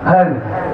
Come on.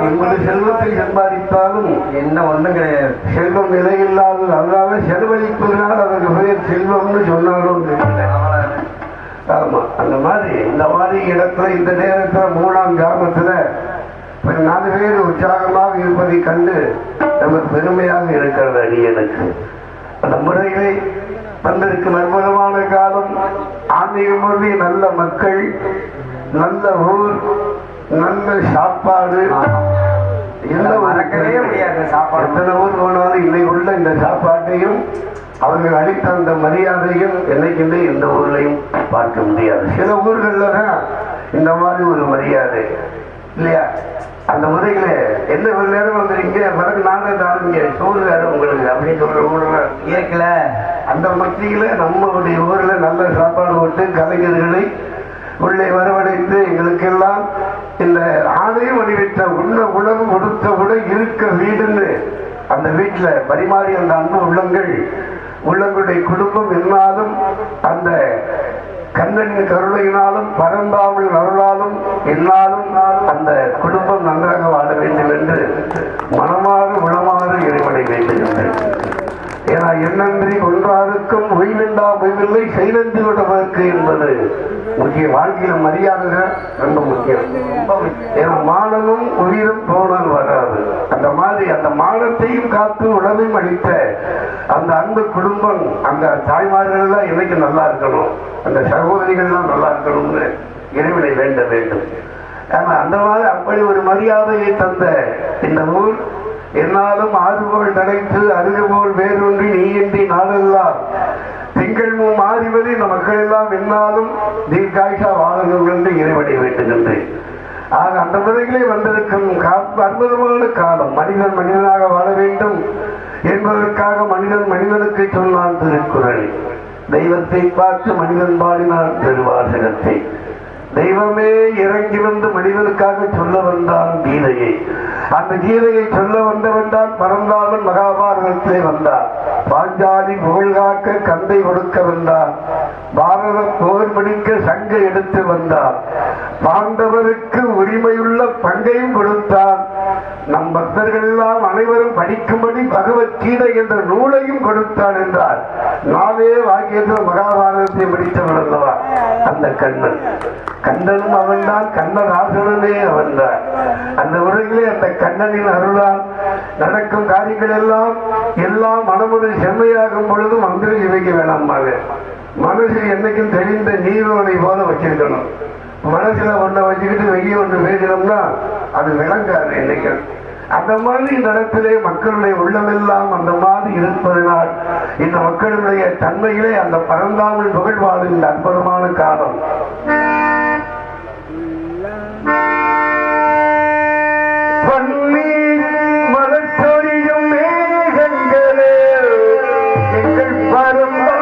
எவ்வளவு செல்வத்தை சம்பாதித்தாலும் என்ன ஒண்ணும் கிடையாது. செல்வம் நிலையில்லாதது. அதனால செலவழிப்பதனால் அதற்கு பெயர் செல்வம்னு சொன்னாலும் ஆமா. அந்த மாதிரி இந்த மாதிரி இடத்துல இந்த நேரத்துல 3ஆம் கிராமத்துல 4 பேர் உற்சாகமாக இருப்பதை கண்டு நமக்கு பெருமையாக இருக்கிறது. அடியனுக்கு அந்த முறையிலே வந்திருக்கும் அற்புதமான காலம். ஆன்மீகமொழி, நல்ல மக்கள், நல்ல ஊர், நல்ல சாப்பாடு. மறக்கவே முடியாது சாப்பாடு. எத்தனை ஊர் போனாலும் இன்னைக்கு உள்ள இந்த சாப்பாட்டையும் அவர்கள் அளித்த அந்த மரியாதையும் என்னைக்குமே இந்த ஊர்லையும் பார்க்க முடியாது. சில ஊர்கள்ல தான் இந்த மாதிரி ஒரு மரியாதை இல்லையா? அந்த முறையில என்ன ஒரு நேரம் வந்துருக்கீங்க, பிறகு நானே தாருங்க, சோறு வேற உங்களுக்கு அப்படின்னு சொல்ற ஊர்ல இருக்கல. அந்த மத்தியில நம்மளுடைய ஊர்ல நல்ல சாப்பாடு போட்டு கலைஞர்களை உள்ளே வரவழைத்து எங்களுக்கெல்லாம் இந்த ஆணையம் அணிவித்த உணவு கொடுத்த உடை இருக்க வீடுன்னு அந்த வீட்டுல பரிமாறி அந்த அன்பு உள்ளங்களுடைய குடும்பம் என்னாலும் அந்த கண்ணனின் கருணையினாலும் பரந்தாமல் அருளாலும் என்னாலும் அந்த குடும்பம் நன்றாக வாழ வேண்டும் என்று மனமாறு உளமாறு இறைவனை வேண்டுகின்றேன். ஏன்னா என்னன்றி ஒன்றாருக்கும் ஒய்வில்லா ஒய்வில்லை செயலன்றி விடுவதற்கு என்பது முக்கிய. வாழ்க்கையில மரியாதை ரொம்ப முக்கியம். ஏன்னா மானமும் உயிரும் போனால் வராது. அந்த மாதிரி அந்த மானத்தையும் காத்து உணவையும் அளித்த அந்த அன்பு குடும்பம், அந்த தாய்மார்கள் எல்லாம் இன்னைக்கு நல்லா இருக்கணும், அந்த சகோதரிகள்லாம் நல்லா இருக்கணும்னு இறைவனை வேண்ட வேண்டும். ஆனா அந்த மாதிரி அப்படி ஒரு மரியாதையை தந்த இந்த ஊர் என்னாலும் ஆறுபோல் நடைத்து அருகுபோல் வேறொன்றி நீயின்றி நாளெல்லாம் திங்கள் மாறிவதை இந்த மக்கள் எல்லாம் என்னாலும் தீர்க்காய்ச்சா வாழணும் என்று இறைவனை வேண்டுகின்றேன். ஆக அந்த முறைகளே வந்திருக்கும் அற்புதமான காலம். மனிதன் மனிதனாக வாழ வேண்டும் என்பதற்காக மனிதனுக்கு சொன்னான் திருக்குறள். தெய்வத்தை பார்த்து மனிதன் பாடினான் திருவாசகத்தை. தெய்வமே இறங்கி வந்து மனிதனுக்காக சொல்ல வந்தான் கீதையை. அந்த கீதையை சொல்ல வந்தவன் தான் பரந்தாமன் மகாபாரதத்திலே வந்தார். பாஞ்சாலி புகழ்காக்க கந்தை கொடுக்க வந்தார். பாரத போர் முடிக்க சங்கை எடுத்து வந்தார். பாண்டவருக்கு உரிமையுள்ள பங்கையும் கொடுத்தார். நம் பக்தர்கள் எல்லாம் அனைவரும் படிக்கும்படி பகவத்கீதை என்ற நூலையும் கொடுத்தான் என்றார். நாவே வாக்கியத்தில் மகாபாரதத்தை படித்தவன் அல்லவா அந்த கண்ணன். கண்ணனும் அவன்தான், கண்ணதாசனே அவன்தான். அந்த உலகிலே அந்த கண்ணனின் அருளால் நடக்கும் காரியங்கள் எல்லாம் மனமுதல் செம்மையாகும் பொழுது மந்திரம் இவைக்க வேணாமாங்க. மனசு என்னைக்கும் தெரிந்த நீரோனை போல வச்சிருக்கணும். மனசுல ஒன்றை வச்சுக்கிட்டு வெளியே ஒன்று பேசினோம்னா அது விளங்காது என்னைக்கும். அந்த மாதிரி இந்த இடத்திலே மக்களுடைய உள்ளமெல்லாம் அந்த மாதிரி இருப்பதனால் இந்த மக்களுடைய தன்மையிலே அந்த பரந்தாமல் புகழ் வாழும் இந்த அற்புதமான காலம். மலச்சொரியும் மேகங்களே எங்கள் பரந்தாமல்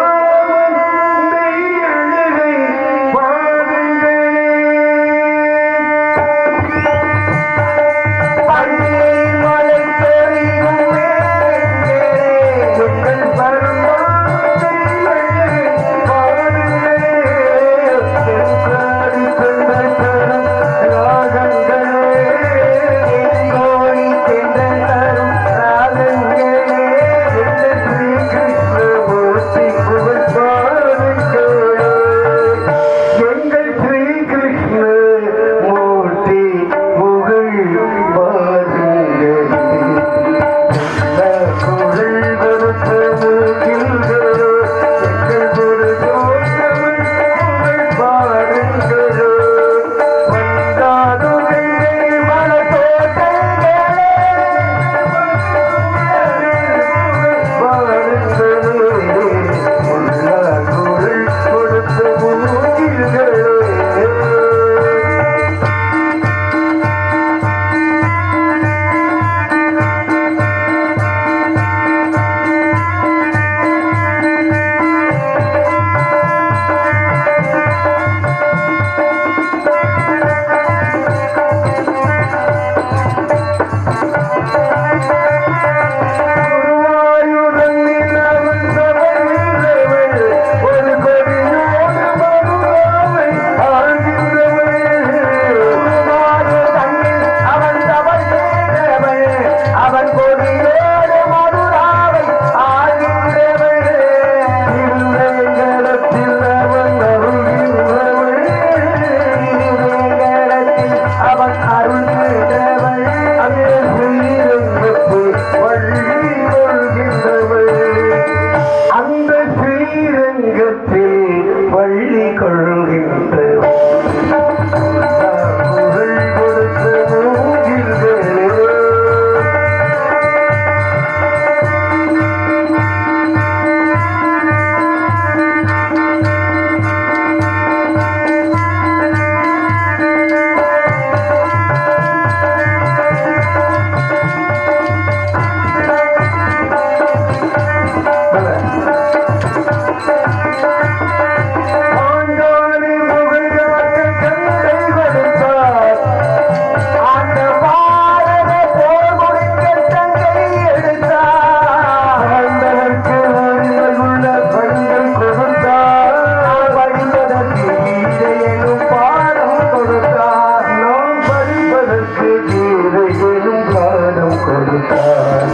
கொடுத்தார்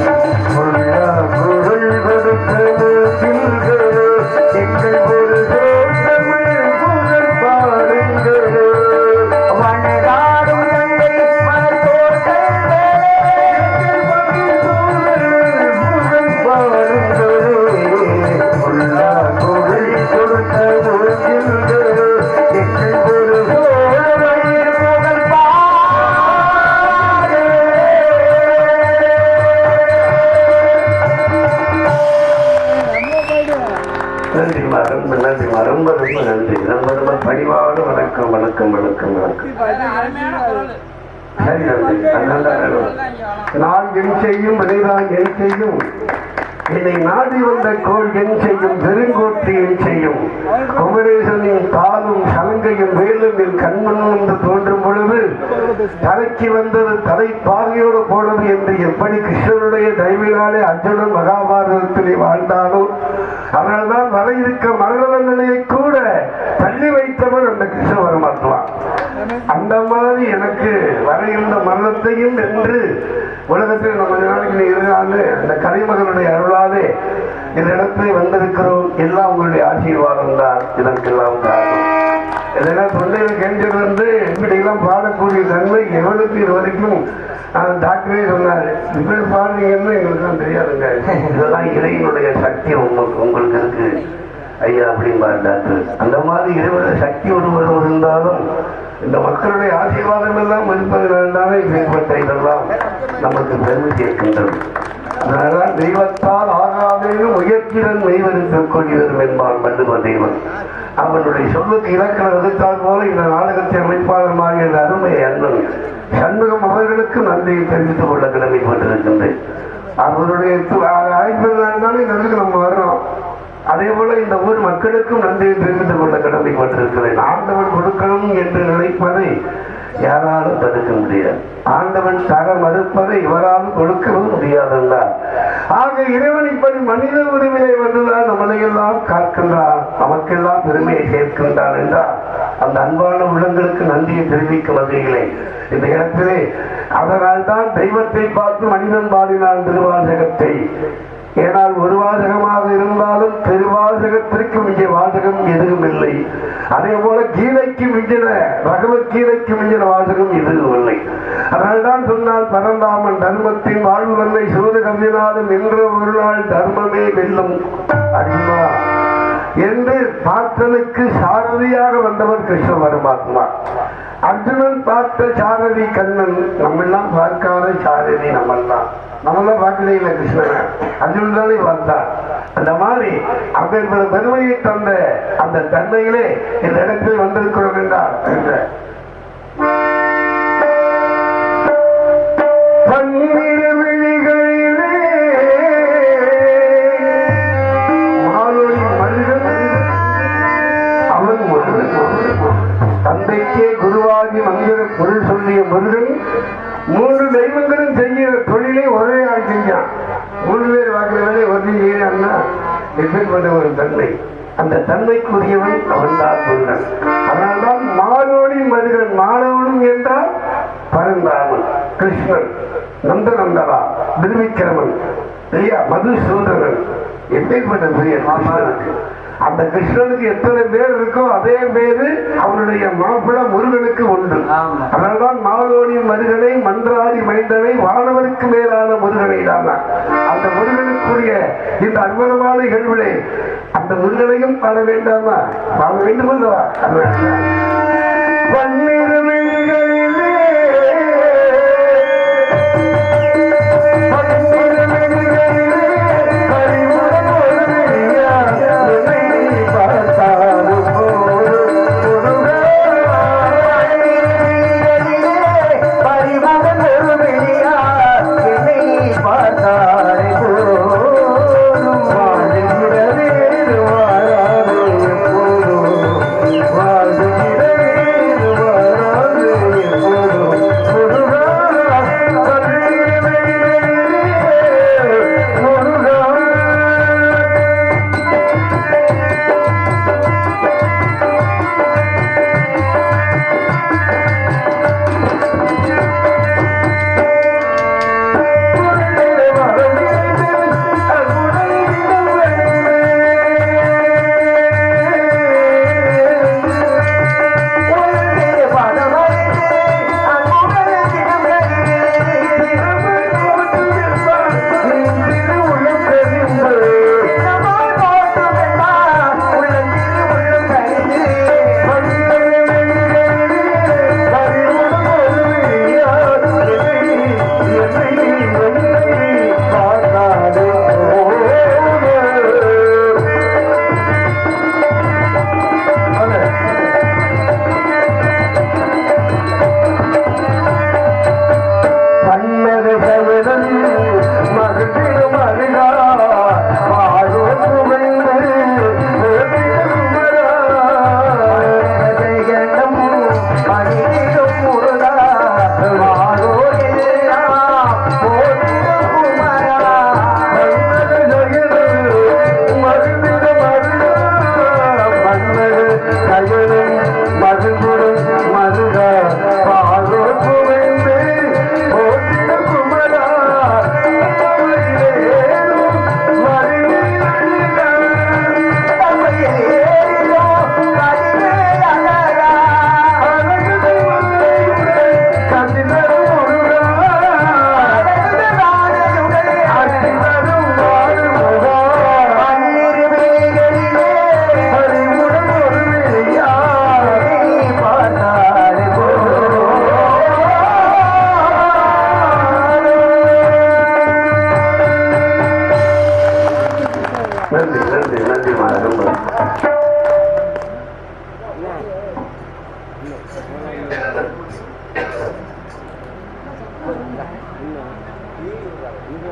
பொருள் கொடுத்தது தில்களோ எங்கள் ஒரு தமிழ் புகழ் பாருங்களோ நன்றிமா ரொம்ப ரொம்ப நன்றி ரொம்ப ரொம்ப பணிவான வணக்கம் வணக்கம் வணக்கம் வணக்கம் சரி நன்றி நான் என் செய்யும் வினைதான் என் செய்யும் என்னை நாடி வந்த கோள் என் செய்யும் பெருங்கோட்டி என் செய்யும் குமரேசனின் தாளும் சலங்கையும் வேலும் என் கண்மண் என்று தோன்றும் பொழுது தலைக்கு வந்தது தலை பாகையோடு போனது என்று எப்படி கிருஷ்ணனுடைய தயவினாலே அர்ஜுனன் மகாபாரதத்திலே வாழ்ந்தாலும் அதனால்தான் வர இருக்க மரணநிலையை கூட தள்ளி வைத்தவன் அந்த கிருஷ்ண பரமாத்மா. அந்த மாதிரி எனக்கு வர இருந்த மரணத்தையும் என்று உலகத்தில் நம்ம நாளைக்கு இருக்காங்க அந்த கலைமகனுடைய அருளாலே இந்த இடத்துல வந்திருக்கிறோம். எல்லாம் உங்களுடைய ஆசீர்வாதம் தான் இதற்கெல்லாம் காரணம். இதெல்லாம் தொண்டையில் கெஞ்சல் வந்து இப்படியெல்லாம் பாடக்கூடிய தன்மை எவனுக்கு இது வரைக்கும் டாக்டரே சொன்னாரு இப்படி பாடுறீங்கன்னு எங்களுக்கு தான் தெரியாதுங்க. இதெல்லாம் இறைவனுடைய சக்தி உங்களுக்கு இருக்கு ஐயா அப்படின்பாரு டாக்டர். அந்த மாதிரி இறைவனுடைய சக்தி ஒருவர் இருந்தாலும் இந்த மக்களுடைய ஆசீர்வாதம் எல்லாம் மதிப்பதனால்தானே இப்படிப்பட்ட இதெல்லாம் நமக்கு பெருமை சேர்க்கின்றது. அதனால்தான் தெய்வத்தால் ஆகாதேனும் முயற்சியுடன் மெய்வருத்தக் கொள்கிறோம் என்பான் மண்டுவ தெய்வன். அவனுடைய சொல்லுக்கு இலக்கணம் எதிர்த்தால் போல இந்த நாடகத்தை அமைப்பாளருமாகிய அருமை அண்ணன் சண்முகம் அவர்களுக்கு நன்றியை தெரிவித்துக் கொள்ள கடமைப்பட்டிருக்கின்றேன். அவருடைய அழைப்பினால்தான் இந்த இடத்துக்கு நம்ம வர்றோம். அதே போல இந்த ஊர் மக்களுக்கும் நன்றியை தெரிவித்துக் கொள்ள கடமைப்பட்டிருக்கிறேன். ஆண்டவன் கொடுக்கணும் என்று நினைப்பதை யாராலும் தடுக்க முடியாது. ஆண்டவன் தர மறுப்பதை இவராலும் கொடுக்கவும் முடியாதுன்றார். ஆக இறைவன் இப்படி மனித உரிமையை வந்துதான் நம்மளையெல்லாம் காக்கின்றான், நமக்கெல்லாம் பெருமையை சேர்க்கின்றான் என்றால் அந்த அன்பான உள்ளங்களுக்கு நன்றியை தெரிவிக்கும் வகையிலே இந்த இடத்திலே அதனால் தான் தெய்வத்தை பார்த்து மனிதன் பாடினான் திருவாசகத்தை. ஏனால் ஒரு வாசகமாக இருந்தாலும் திருவாசகத்திற்கு மிக வாசகம் எதுவும் இல்லை. அதே போல கீதைக்கு மிஞ்சின பகவத்கீதைக்கு மிஞ்சின வாசகம் எதுவும் இல்லை. அதனால்தான் சொன்னால் பரந்தாமன் தர்மத்தின் வாழ்வு வந்தை சூது கவினாலும் என்ற ஒரு நாள் தர்மமே வெல்லும் அர்ஜுனா என்று பார்த்தனுக்கு சாரதியாக வந்தவர் கிருஷ்ண பரமாத்மா. அர்ஜுனன் பார்த்த சாரதி கண்ணன், நம்மெல்லாம் பார்க்காத சாரதி நம்மெல்லாம் பார்க்கல இல்லை கிருஷ்ணன், அர்ஜுனன் தானே பார்த்தான். அந்த மாதிரி அவர்களோட பெருமையை தந்த அந்த தன்மையிலே இந்த இடத்தில் வந்திருக்கிறோம் என்றார் என்ற தந்தைக்கே குருவாகி மந்திர பொருள் சொல்லிய முருகன் 3 தெய்வங்களும் செய்கிற தொழிலை ஒரே ஆள் செஞ்சான். 3 பேர் வாக்குறவரை ஒரே அண்ணா எப்பேற்பட்ட ஒரு தன்மை. அந்த தன்மைக்குரியவன் அவன் தான் முருகன். அதனால்தான் மாலோடி மருகன், மாலோடும் என்றால் பரந்தாமன் கிருஷ்ணன், நந்தநந்தரா திருவிக்கிரமன் இல்லையா, மதுசூதனன் எப்பேற்பட்ட பெரிய கிருஷ்ணனுக்கு. அந்த கிருஷ்ணனுக்கு எத்தனை பேர் இருக்கோ அதே பேரு அவனுடைய மாப்பிள முருகனுக்கு உண்டு. அதனால்தான் மாலோடி மருகனை மன்றாடி மைந்தனை வானவருக்கு மேலான முருகனை தான். அந்த முருகனுக்குரிய இந்த அற்புதமான நிகழ்வுகளை அந்த முருகனையும் பாட வேண்டாமா, பாட வேண்டும் அல்லவா?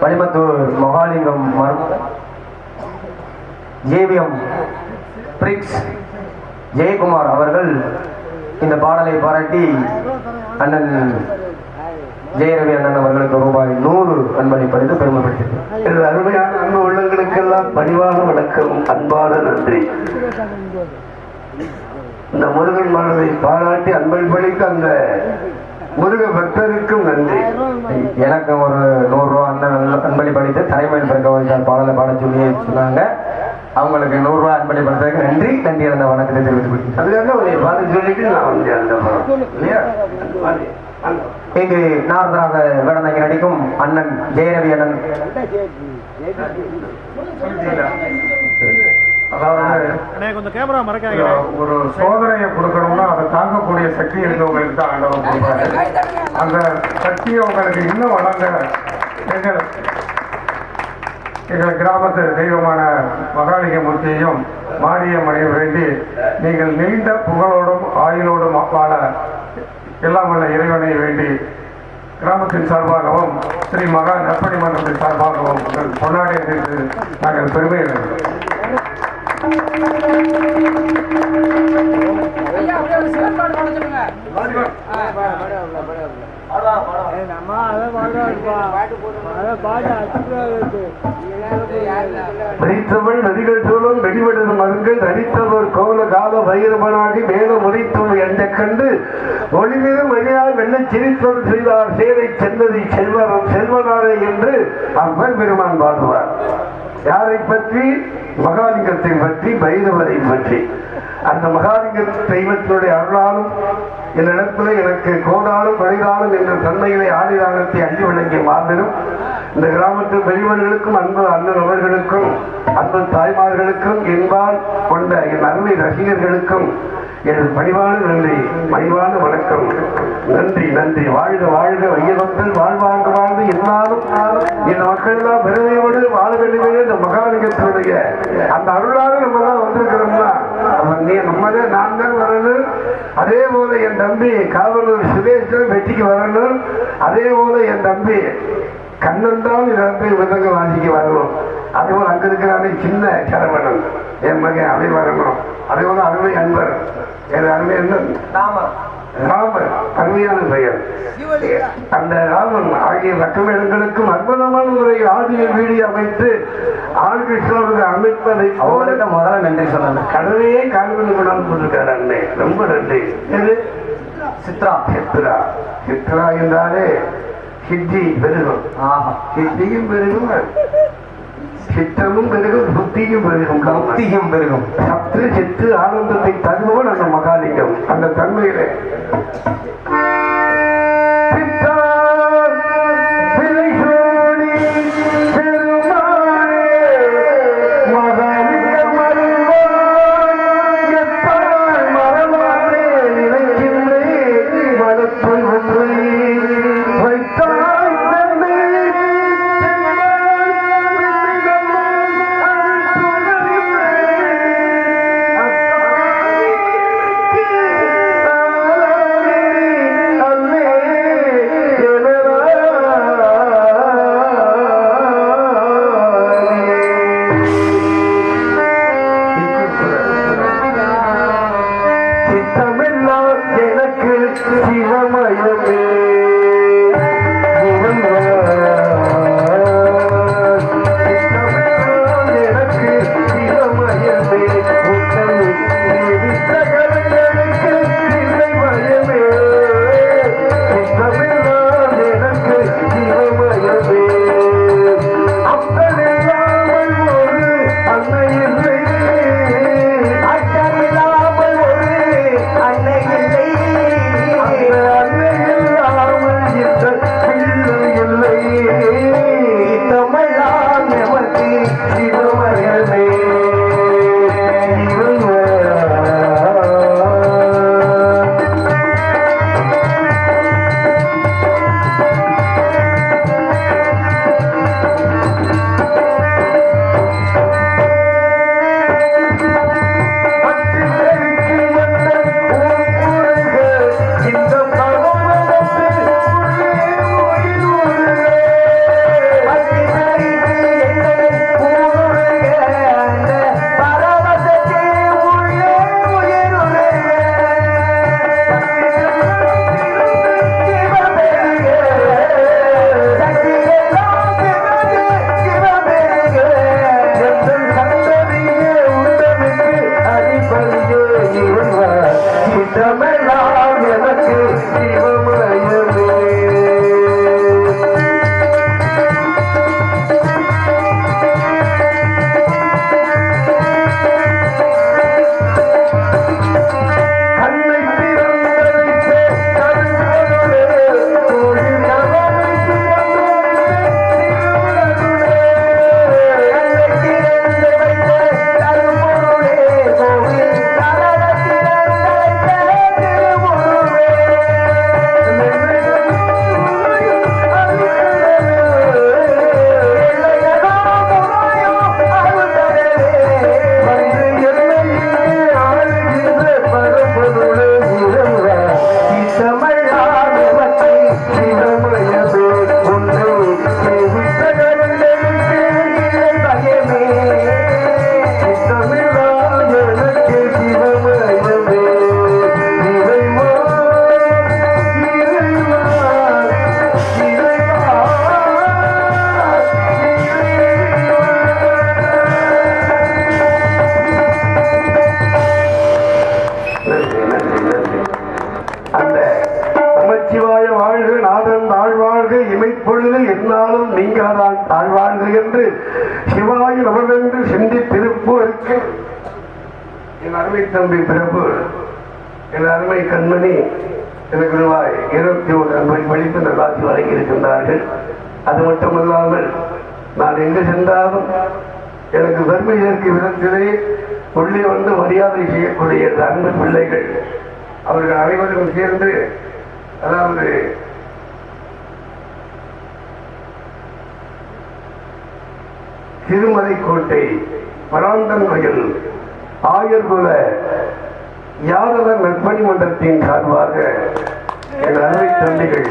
வலிமத்தூர் மகாலிங்கம் ஜேவிஎம் பிரிக்ஸ் ஜெயக்குமார் அவர்கள் இந்த பாடலை பாராட்டி அண்ணன் ஜெயரவி அண்ணன் அவர்களுக்கு ரூபாய் 100 அன்பளிப்பளித்து பெருமைப்படுத்தினார். அருமையான அன்பு உள்ளங்களுக்கெல்லாம் பணிவான வணக்கம், அன்பான நன்றி. இந்த முருகன் மனதை பாராட்டி அன்பளிப்பளித்த அந்த முருக பக்தருக்கும் நன்றி. எனக்கு ஒரு 100 ரூபா அண்ணன் அன்பளிப்பளித்து தலைமையில் பிறக்க பாடலை பாட சொல்லி சொன்னாங்க. அவங்களுக்கு 100 ரூபாய் அன்பளிப்பதற்கு நன்றி நன்றி அந்த வணக்கத்தை தெரிவித்துக் கொள்கிறேன். அதுக்காக ஒரு பாட சொல்லிட்டு நான் வந்து அந்த இல்லையா இங்கு நாரதராக வேடந்தாங்கி நடிக்கும் அண்ணன் ஜெயரவி அண்ணன். அதாவது ஒரு சோதனையை கொடுக்கணும்னா அதை தாங்கக்கூடிய சக்தி இருக்கவங்களுக்கு தான் ஆண்டவன் கொடுப்பாரு. அந்த சக்தியை உங்களுக்கு இன்னும் வளர்ந்த எங்கள் கிராமத்து தெய்வமான மகாலிங்க மூர்த்தியையும் மாரியம்மனையும் வேண்டி நீங்கள் நீண்ட புகழோடும் ஆயுளோடும் வாழ எல்லாம் வல்ல இறைவனை வேண்டி கிராமத்தின் சார்பாகவும் ஸ்ரீ மகா நற்பணி மன்றத்தின் சார்பாகவும் கொண்டாடி என்று நாங்கள் பெருமை அடைகிறோம். மறித்தவள் நதிகள் சூழும் வெடிவெடுது மருங்கள் தரித்தவர் கோல கால வைரவனாகி மேலும் முறைத்தும் என்ற கண்டு ஒளிமிகும் வழியால் வெள்ள சிரித்தவர் செய்தார் சேரை சென்னதி செல்வரும் செல்வனாரே என்று அப்பர் பெருமான் பாடுவார். யாரை பற்றி? மகாலிங்கத்தை பற்றி, பைரவரை பற்றி. அந்த மகாலிங்க தெய்வத்தினுடைய அருளாலும் இந்த இடத்துல எனக்கு கோடாலும் கொடைதாலும் என்ற தன்மையிலே ஆதிதானத்தை அள்ளி வழங்கிய மாபெரும் இந்த கிராமத்து பெரியவர்களுக்கும் அன்பு அண்ணன் அவர்களுக்கும் அன்பு தாய்மார்களுக்கும் என்பால் கொண்ட என் அருமை ரசிகர்களுக்கும் எனது பணிவான நன்றி, பணிவான வணக்கம். நன்றி நன்றி. வாழ்க வாழ்க வையவர்கள் வாழ்வாங்க வாழ்ந்து எல்லாரும் இந்த மக்கள் எல்லாம் பெருமையோடு வாழ வேண்டுமே. இந்த மகாலிங்கத்தினுடைய அந்த அருளாக நம்ம தான் வந்திருக்கிறோம்னா நம்மளே நான் தான் வரணும். அதே போல என் தம்பி காவலூர் சுரேஷன் வெற்றிக்கு வரணும். அதே போல என் தம்பி கண்ணன் தான் இதை விதங்க வாசிக்க வரணும். அதே போல அங்க இருக்கிறானே சின்ன சரவணன் என் மகன் அதை வரணும். அதே போல அருமை அன்பர் என் அருமை அண்ணன் ராமர், அருமையான பெயர். அந்த ராமன் ஆகிய ரக்கமேளங்களுக்கும் அற்புதமான முறையில் ஆடியோ வீடியோ அமைத்து ஆழ்கிருஷ்ணனுக்கு அமைப்பதை அவங்களுக்கு முதல்ல நன்றி சொன்னாங்க. கடலையே கால்வெளி கொண்டாந்து கொண்டிருக்காரு அண்ணே, ரொம்ப நன்றி. சித்ரா சித்ரா சித்ரா என்றாலே சித்தி பெருகும், சித்தியும் பெருகும், சித்தமும் பெருகும், புத்தியும் பெருகும், புத்தியும் பெருகும். சத்து சித்து ஆனந்தத்தை தருபவன் அந்த மகாலிங்கம். அந்த தன்மையிலே எப்பொழுது என்னாலும் நீங்காதான் தாழ்வாழ்க என்று சிவாய் நமவென்று சிந்தி திருப்பூருக்கு என் அருமை தம்பி பிரபு, என் அருமை கண்மணி எனக்கு ரூபாய் 21 படிப்பு நல்லாட்சி வழங்கி இருக்கின்றார்கள். அது மட்டுமல்லாமல் நான் எங்கு சென்றாலும் எனக்கு பெருமை சேர்க்கும் விதத்திலே உள்ளே வந்து மரியாதை செய்யக்கூடிய அன்பு பிள்ளைகள் அவர்கள் அனைவரும் சேர்ந்து, அதாவது திருமலைக்கோட்டை பராந்தன் வயல் ஆயர்குல யாதவர் நற்பணி மன்றத்தின் சார்பாக என் அருமை தம்பிகள்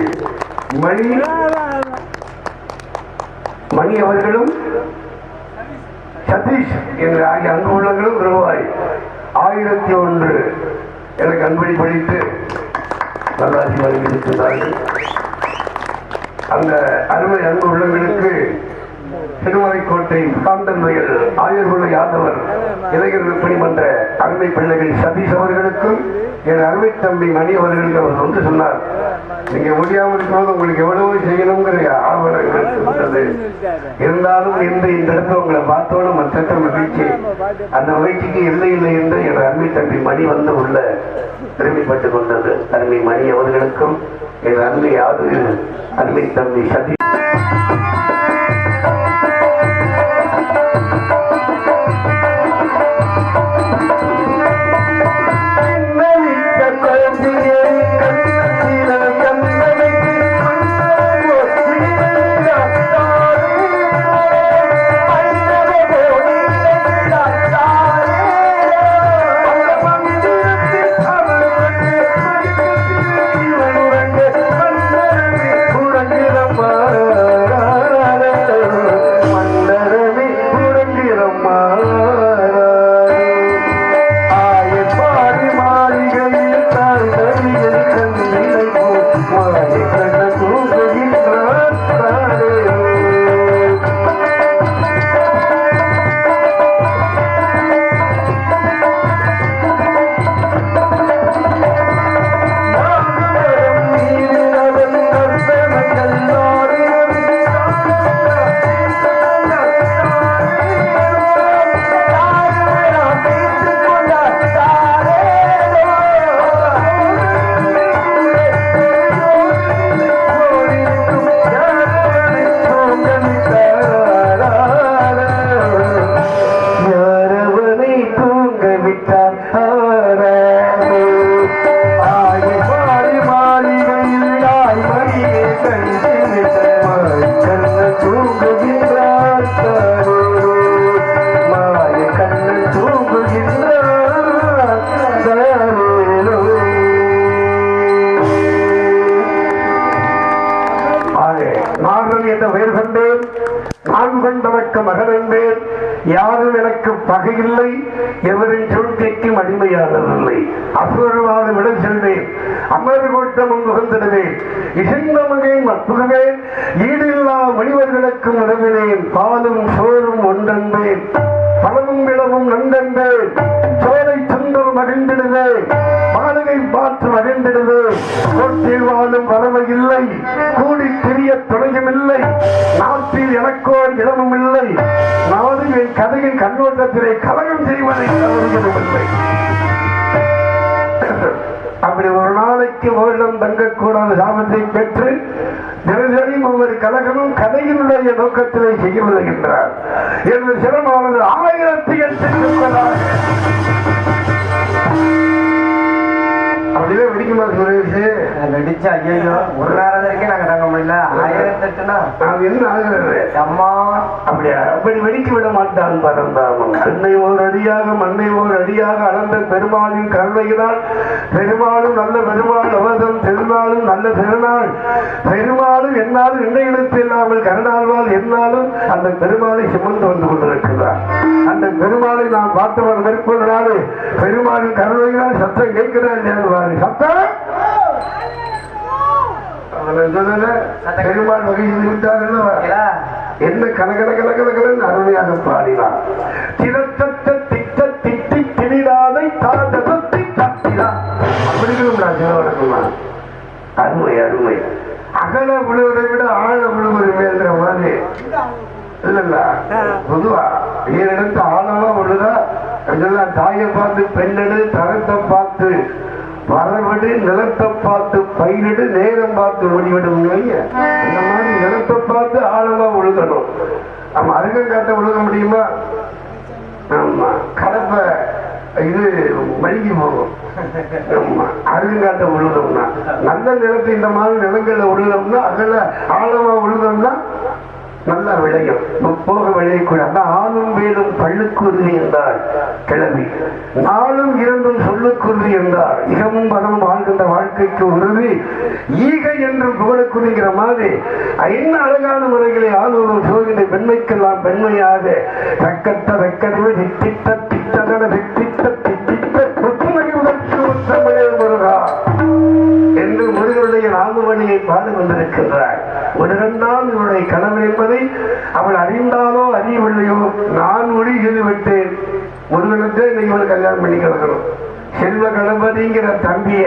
மணி அவர்களும் சதீஷ் என்ற ஆகிய அன்பு உள்ளங்களும் ரூபாய் 1001 எனக்கு அன்பளி படித்து நல்லாட்சி வழங்கியிருக்கிறார்கள். அந்த அருமை அன்பு உள்ளங்களுக்கு திருமலைக்கோட்டை சாந்தன் வயல் ஆயர்குல யாதவர் இளைஞர் விற்பனை மன்ற அருமை பிள்ளைகள் சதீஷ் அவர்களுக்கும் என் அருமை தம்பி மணி அவர்களுக்கு அவர் வந்து சொன்னார், நீங்க முடியாமல் இருக்கும்போது உங்களுக்கு எவ்வளவு செய்யணுங்கிற ஆவணங்கள் இருந்தது. இருந்தாலும் இந்த இடத்துல உங்களை பார்த்தோடு மற்ற மகிழ்ச்சி, அந்த மகிழ்ச்சிக்கு இல்லை இல்லை என்று என் அருமை தம்பி மணி வந்து உள்ள பெருமைப்பட்டுக் கொண்டது. அருமை மணி அவர்களுக்கும் என் அருமை அருமை தம்பி சதீஷ் மகன் என்பேன். யாரும் எனக்கு பகையில்லை, எவரின் சூழ்ச்சிக்கும் அடிமையானதில்லை. அசுரவாத விட செல்வேன், அமர் கூட்டமும் முகந்திடுவேன். இசைந்த மகன் மற்புகவேன், ஈடில்லா மனிதர்களுக்கும் உதவினேன். பாலும் சோறும் ஒன்றென்பேன், பழமும் விளவும் நன்றென்பேன். சோலை சுந்தர் மகிழ்ந்திடுவேன், மாளிகை பார்த்து மகிழ்ந்திடுவேன். கோட்டில் வாழும் வரவையில்லை, கூடி திரிய துணையுமில்லை. நாட்டில் எனக்கோர் இடமும் இல்லை, நாடு என் கதையின் கண்ணோட்டத்திலே கலகம் செய்வதை தவறுவதுமில்லை. அப்படி ஒரு நாளைக்கு ஓரிடம் தங்கக்கூடாத சாபத்தை பெற்று தினசரி ஒவ்வொரு கலகமும் கதையினுடைய நோக்கத்திலே செய்ய விடுகின்றார் என்று சிரமானது 1008 அப்படியே வெடிக்குமா சுரேஷ்? வெடிச்சா ஐயோ ஒரு நேரம் வரைக்கும் நாங்க தாங்க முடியல. 1008னா நான் என்ன ஆகிறது அம்மா அப்படியா? அப்படி வெடிக்க விட மாட்டான் பரந்தாமன். என்னை ஓர் அடியாக மண்ணை ஓர் அடியாக அளந்த பெருமாளின் கருணையினால் பெருமாளும் நல்ல பெருமாள் அவதம் திருநாளும் நல்ல திருநாள். பெருமாளும் என்னாலும் இணையெழுத்து இல்லாமல் கருணாழ்வால் என்னாலும் அந்த பெருமாளை சுமந்து வந்து கொண்டிருக்கிறார். அந்த பெருமாளை நாம் பார்த்தவர் மேற்கொள்ளாது பெருமாளின் கருணையினால் சத்தம் கேட்கிறார். சத்தம் பெருமாள் வகை விட்டார்கள். என்ன கலகல கலகல கலன்னு அருமையாக பாடினார். திறத்தத்த திட்ட திட்டி திணிடாதை தாண்டதத்தை தட்டினார். அப்படிங்கிறோம். அருமை அருமை. அகல விழுவதை விட ஆழ விழுவது மேல்கிற மாதிரி இல்ல பொதுவா ஏறெடுத்து ஆழமா விழுதா இதெல்லாம் தாயை பார்த்து பெண்ணெடு தரத்தை பார்த்து வரவிடு நிலத்தை பார்த்து பயிரிடு நேரம் பார்த்து முடிவிடும் அந்த மாதிரி நிலத்தை பார்த்து ஆழமா விழுகணும். நம்ம அருகங்காட்ட விழுக முடியுமா? ஆமா கடப்பை இது மழுங்கி போகும். ஆமா அருகங்காட்ட விழுதோம்னா நல்ல நிலத்தை இந்த மாதிரி நிலங்கள்ல விழுதோம்னா அகல ஆழமா விழுதோம்னா நல்லா விளையும். போக விளையக்கூட அதான் ஆளும் வேலும் பள்ளுக்குருதி என்றார் கிளவி. நாளும் இரண்டும் சொல்லுக்குருதி என்றார். இகமும் பதமும் வாழ்கின்ற வாழ்க்கைக்கு உறுதி ஈகை என்று புகழக்குறிங்கிற மாதிரி என்ன அழகான முறைகளை ஆளுவதும் சோகின்ற பெண்மைக்கெல்லாம் பெண்மையாக தக்கத்த வெக்கறிவு திட்டிட்ட திட்டதன திட்டிட்ட திட்டிட்ட ஒற்றுமை உதற்கு உத்தமையில் முருகா என்று முருகனுடைய நாமவழியை பாடு கொண்டிருக்கின்றார். முருகன்தான் இவருடைய கணவன் என்பதை அவள் அறிந்தாலோ அறியவில்லையோ நான் ஒளி செய்து விட்டேன். முருகனுக்கு இன்னைக்கு இவளை கல்யாணம் பண்ணி கிடக்கணும். செல்வ கணபதிங்கிற தம்பிய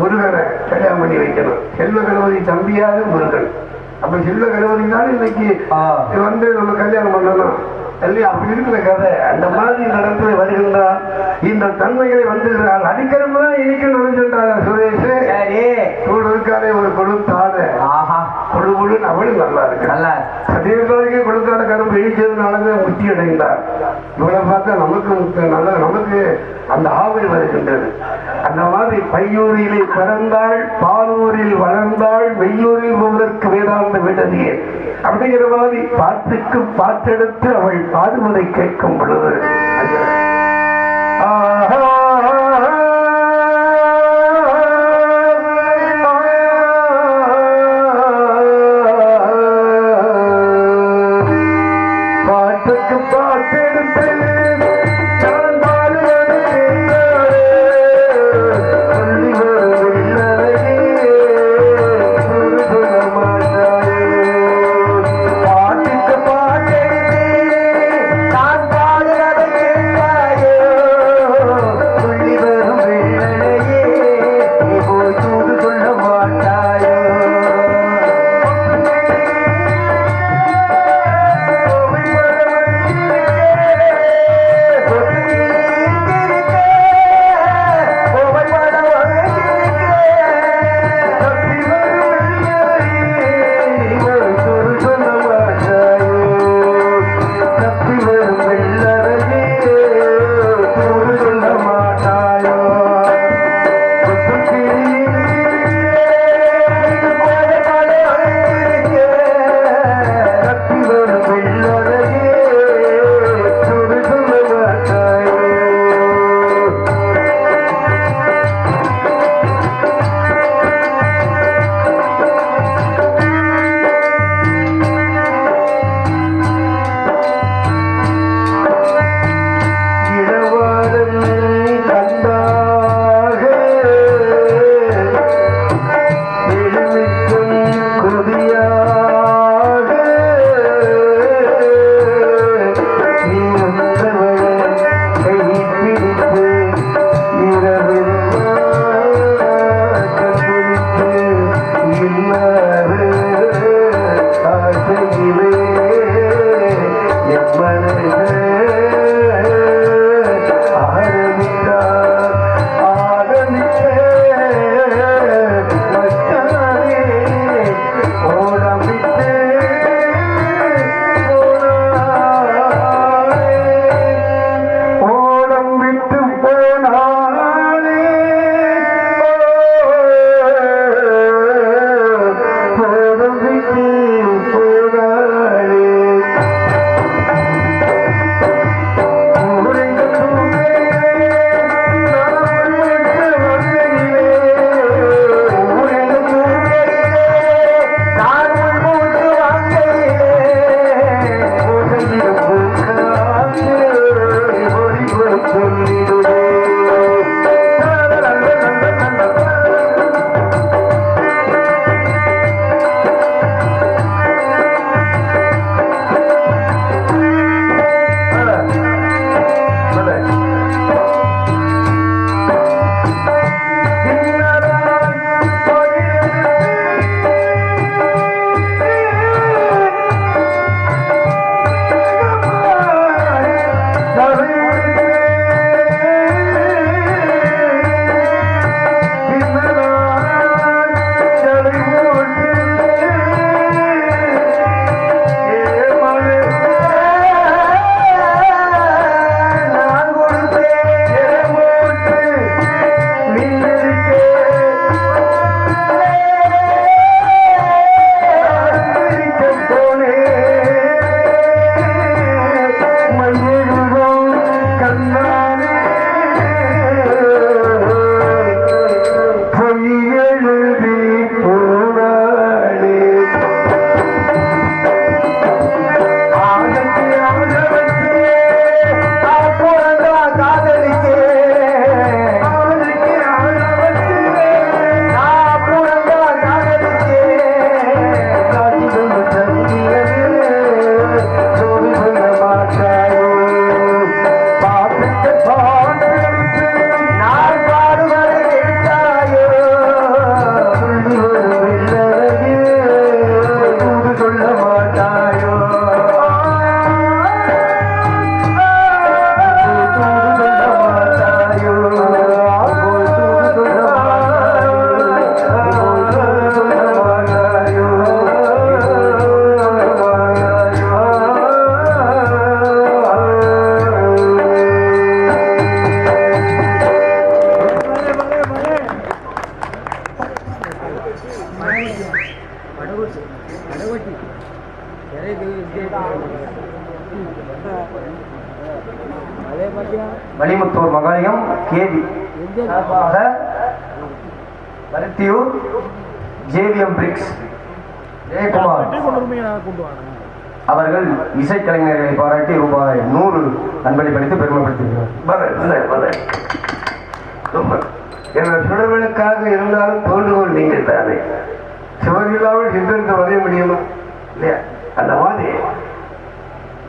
முருகனை கல்யாணம் பண்ணி வைக்கணும். செல்வ கணபதி தம்பியாக முருகன். அப்ப செல்வ கணபதி தான் இன்னைக்கு வந்து நம்ம கல்யாணம் பண்ணணும் இல்லையா? அப்படி இருக்கிற கதை அந்த மாதிரி நடந்து வருகின்றார். இந்த தன்மைகளை வந்துகிறார். அடிக்கிறதுதான் இன்னைக்கு நுழைஞ்சின்றார். சுரேஷ் கூட இருக்காரே ஒரு கொடுத்தாட கொடுன்னு அவளும் நல்லா இருக்கு. சதீர்காலிக்கு கொடுத்தாட கரும்பு இழிச்சதுனாலதான் முத்தி அடைந்தார். இவளை பார்த்தா நமக்கு நல்ல நமக்கு அந்த ஆவல் வருகின்றது. அந்த மாதிரி பையூரிலே பிறந்தாள், பாலூரில் வளர்ந்தாள், மெய்யூரில் போவதற்கு வேதாந்த விடதியே அப்படிங்கிற மாதிரி பாட்டுக்கு பாட்டெடுத்து அவள் பாடுவதை கேட்கும் பொழுது பாட்டுக்கு பாட்டெடுத்து வலிமுத்தூர் மகாலியம் KV Paruthiyur JVM bricks Jayakumar அவர்கள் இசைக்கலைஞர்களை பாராட்டி ரூபாய் 100 அன்பளிப்பளித்து பெருமைப்படுத்துகிறார். சுடர்களுக்காக இருந்தாலும் தோன்றுகோள் நீங்கள் தானே. சிவனில்லாமல் சித்தரித்து வரைய முடியுமா இல்லையா? அந்த மாதிரி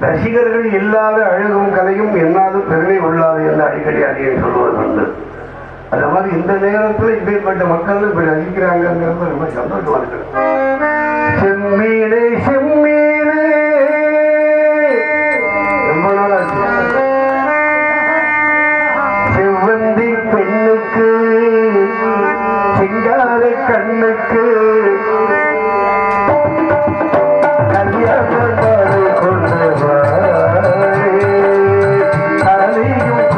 ரசிகர்கள் இல்லாத அழகும் கலையும் என்னாலும் பெருமை உள்ளாது என்று அடிக்கடி அடியேன் சொல்வது உண்டு. அந்த மாதிரி இந்த நேரத்தில் இப்பேற்பட்ட மக்கள் இப்ப ரசிக்கிறாங்கிறது ரொம்ப சந்தோஷமா இருக்கு. செம்மீனே செம்மீனே ரொம்ப நாளா செவ்வந்தி பெண்ணுக்கு சிங்கார கண்ணுக்கு கல்யாணம் கொண்டு அலையும் கொண்டு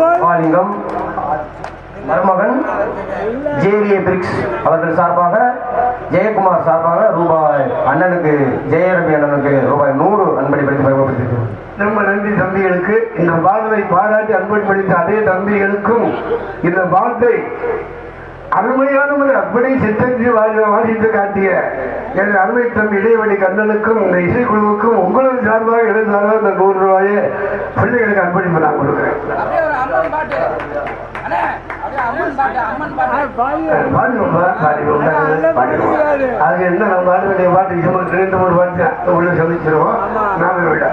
மகாலிங்கம் மருமகன் ஜேவிஏ பிரிக்ஸ் அவர்கள் சார்பாக ஜெயக்குமார் சார்பாக ரூபாய் அண்ணனுக்கு ஜெயரவி அண்ணனுக்கு ரூபாய் 100 அன்பளிப்பளித்து பெருமைப்படுத்தியிருக்கிறோம். ரொம்ப நன்றி தம்பிகளுக்கு. இந்த பாடலை பாராட்டி அன்பளிப்பளித்த அதே தம்பிகளுக்கும் இந்த பாட்டை அருமையான முறை அப்படி சித்தரித்து வாசித்து காட்டிய என் அருமை தம்பி இடைவெளி கண்ணனுக்கும் இந்த இசைக்குழுவுக்கும் உங்களது சார்பாக இடது சார்பாக இந்த 100 ரூபாயை பிள்ளைகளுக்கு அன்பளிப்பு நான் கொடுக்குறேன். அது என்ன நம்ம பாட வேண்டிய பாட்டு 2 3 பாட்டு உள்ள சமைச்சிருவோம். நாம விட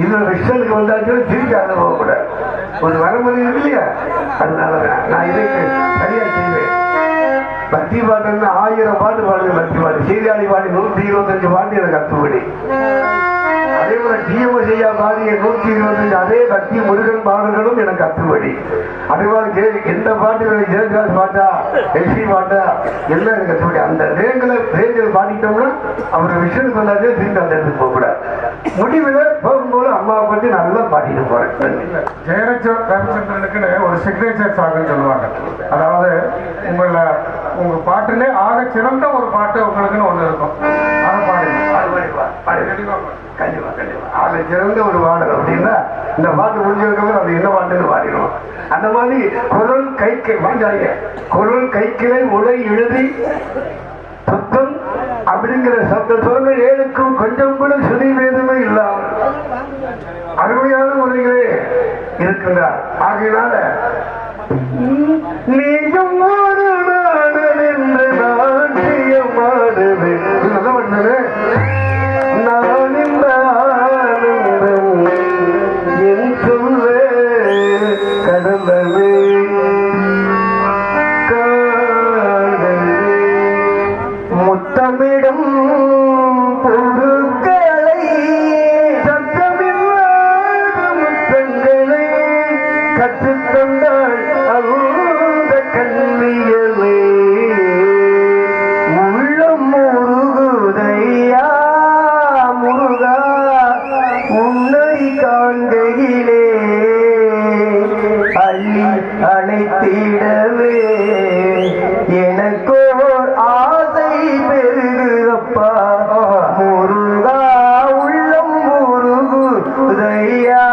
இதுல விஷனுக்கு வந்தாச்சும் திருச்சி போகக்கூடாது. ஒரு வரமுறை இருக்கு இல்லையா, அதனாலதான் நான் இதுக்கு சரியா செய்வேன். பக்தி பாட்டுன்னா 1000 பாட்டு பாடுங்க. பக்தி பாட்டு சீர்காழி பாடி 125 பாட்டு எனக்கு கத்துப்படி. அதே போல டிஎம்எஸ் ஐயா பாடிய 125 அதே பக்தி முருகன் பாடல்களும் எனக்கு கத்துப்படி. அதே போல எந்த பாட்டு ஜெயகாந்த் பாட்டா எஸ்பி பாட்டா எல்லாம் எனக்கு கத்துப்படி. அந்த ரேஞ்சில் பாடிட்டோம்னா அவர் விஷயத்துக்கு வந்தாலே திரும்பி அந்த இடத்துக்கு போகக்கூடாது. முடிவில் போகும்போது அம்மாவை பற்றி நல்லா பாடிட்டு போறேன். ஜெயரவிச்சந்திரனுக்குன்னு ஒரு சிக்னேச்சர் சாங்னு சொல்லுவாங்க. அதாவது உங்க பாட்டுலே ஆக சிறந்த ஒரு பாட்டு உங்களுக்குன்னு ஒண்ணு இருக்கும். அதை பாடுங்க. கண்டிப்பா கண்டிப்பா ஆக சிறந்த ஒரு பாடல் அப்படின்னா இந்த பாட்டு முடிஞ்சதுக்கப்புறம் அது என்ன பாட்டுன்னு பாடிடும். அந்த மாதிரி குரல் கைக்கு வாங்காங்க. குரல் கைக்கிளை உலை எழுதி சுத்தம் அப்படிங்கிற சப்தத்தோடு ஏழுக்கும் கொஞ்சம் கூட சுதி வேதமே இல்லாமல் அருமையான முறைகளே இருக்கின்றார். ஆகையினால நீயும் ஒரு நாடல் என்று நான் செய்ய மாடுவேன். நல்ல பண்ணது நான் இந்த ஆனந்தம் என் சொல்ல கடந்தவே முத்தமிடும் பொருட்களை சத்தமில்லாத முத்தங்களை கற்றுத்தந்தாள் அந்த கண்ணியவே. உள்ளம் முருகுதையா முருகா உன்னை காண்கையிலே அள்ளி அணைத்திடவே எனக்கோர் ஆசை பெருகுதப்பா முருகா உள்ளம் முருகுதையா.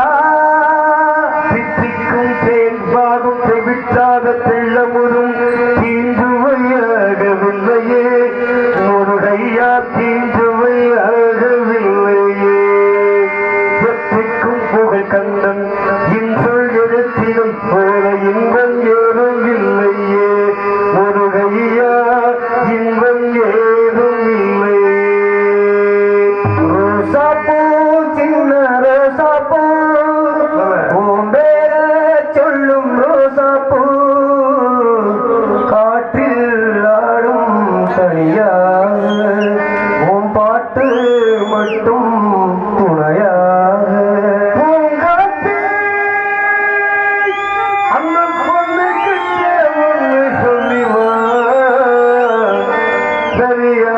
சித்திக்கும் தேன்பாகும் செவிட்டாத தெள்ளமுறும் தீஞ்சுவையாகவில்லையே முருகையா தீஞ்சுவையாகவில்லையே. எத்திக்கும் புகழ் கண்டன் இன்சொல் எழுத்தினை போல இன்பம் ஏதும் இல்லையே முருகையா இன்பம் ஏதும் இல்லை. ரோசாப்பூ சின்ன ரோசாப்பூ பூம்பேர சொல்லும் ரோசாப்பூ காற்றில் ஆடும் தனியாக உன் பாட்டு மட்டும் துணையாக. பூங்காற்றே அந்த பொண்ணுக்கு ஒன்று சொல்லிவா சரியா.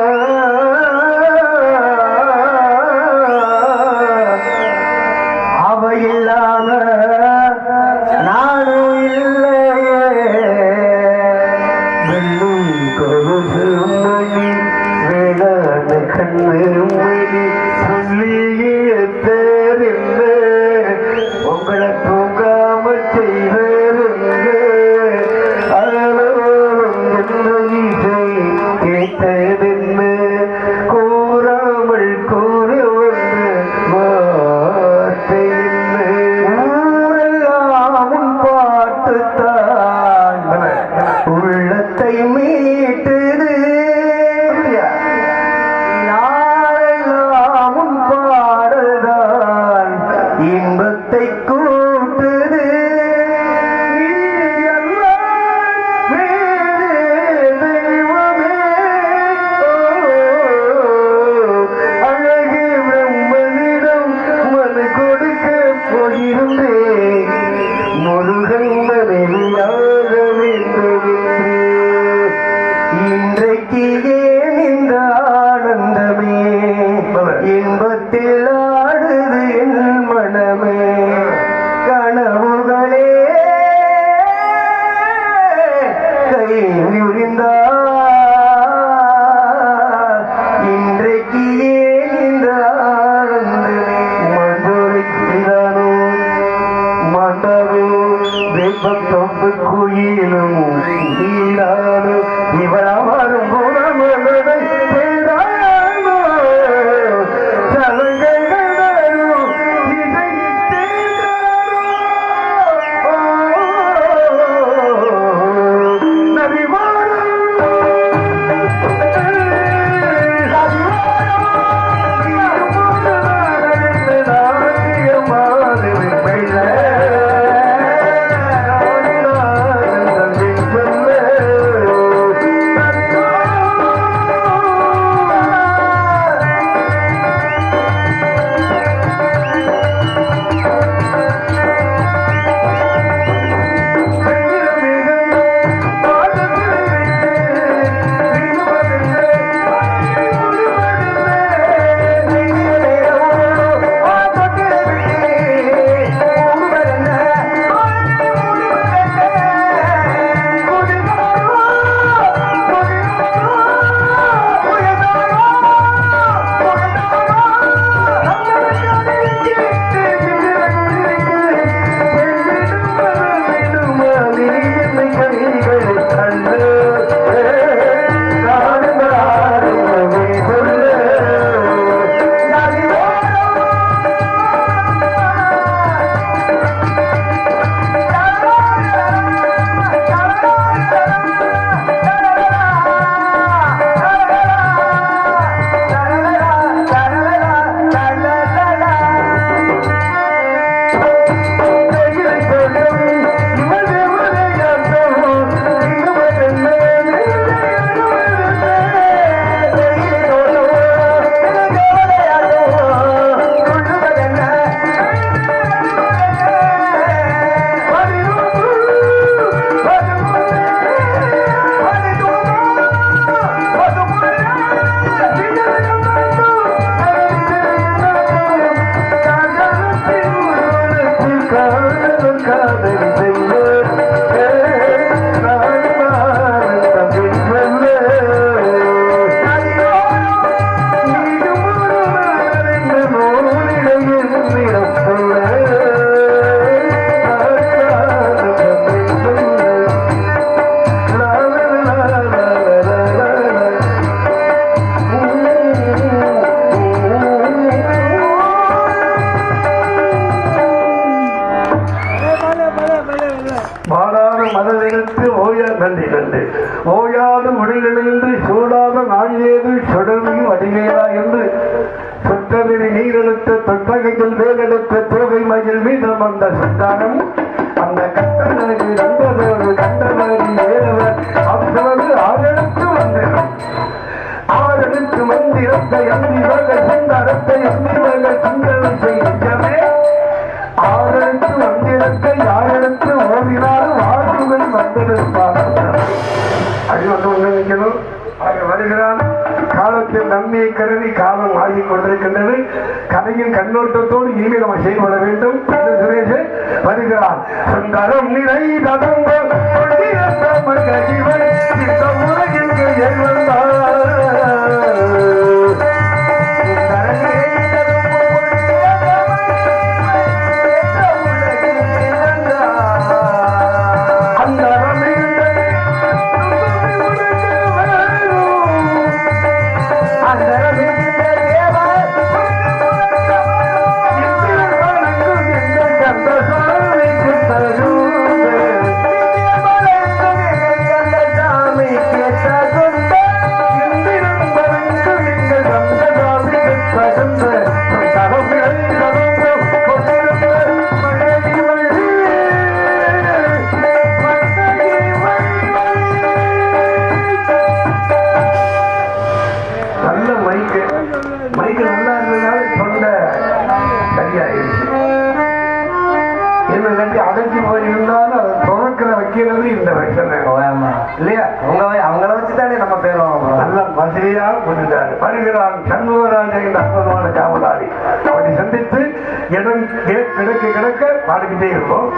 அவ இல்லாம நானும் இல்லையே வெள்ளும் கொலுசு மணி வேளாண் கண்ணு மணி சொல்லியே தேரில்ல உங்களை தூங்காம செய்வேருங்க ஆனாலும் என்ன இசை கேட்டதென்ன கூறாமல் கூற வந்து வார்த்தை என்ன. ஊரெல்லாம் உன் பாட்டுத்தான் உள்ளத்தை மீட்டுது யாரெல்லாம் உன் பாடல்தான் இன்பத்தை கூட்டுது. நீ எல்லாம் வேறு தெய்வமே அழகு பிரம்மனிடம் மனு கொடுக்க போயிருந்தேன் முருகன் மனைவியாக வேண்டும் இன்றைக்கு ஏன் இந்த ஆனந்தமே இன்பத்தில் ஆடுது என் மனமே. கனவுகளே கை உரிந்தார் இன்றைக்கு ஏன் இந்த ஆனந்தமே. மதுரைக்கிரானோ மண்டரோ வெப்பத்தொப்பு குயிலும் ஈரானோ இவளவரும் குணமனதை தேடானோ சலங்கைகளோ இதை தேடானோ நரிவாரம் நரிவாரம் மதவிற்கு ஓயா நன்றி நன்றி ஓயாது உடலிலிருந்து சூடாத நாழியேது சுடர்மையும் அடிமையா என்று சுற்றவெளி நீரெடுத்த தொட்டகையில் வேலெடுத்த தோகை மயில் மீதம் வந்த சுத்தானம் அந்த கட்டங்களுக்கு நண்பதோடு கண்டவரி வேறவர் அப்பொழுது ஆரெடுத்து வந்தனர் ஆரெடுத்து மந்திரத்தை அந்திவர்கள் சிந்தரத்தை அந்திவர்கள் சிந்தனை செய்யவே ஆரெடுத்து மந்திரத்தை யாரெடுத்து ஓடினாலும் வாழ்வுகள் வந்தெடுப்பார்கள் அது ஒன்று நிற்கணும் வருகிறான் காலத்தில் நன்மையை கருதி காலம் ஆகிக் கொண்டிருக்கின்றது கதையின் கண்ணோட்டத்தோடு இனிமே நம்ம செயல்பட வேண்டும் சுரேஷ் வருகிறான் சுந்தரம் நிலை அடைச்சி போயிருந்தாலும் அதை துறக்கிற வைக்கிறது இந்த பிரச்சனை இல்லையா அவங்கள வச்சுதானே நம்ம பேரும் நல்ல வசதியா கொடுத்தாரு வருகிறான் சண்முகராஜா என்ற அற்புதமான காவலாளி அப்படி சந்தித்து இடம் கிடக்க பாடிக்கிட்டே இருப்போம்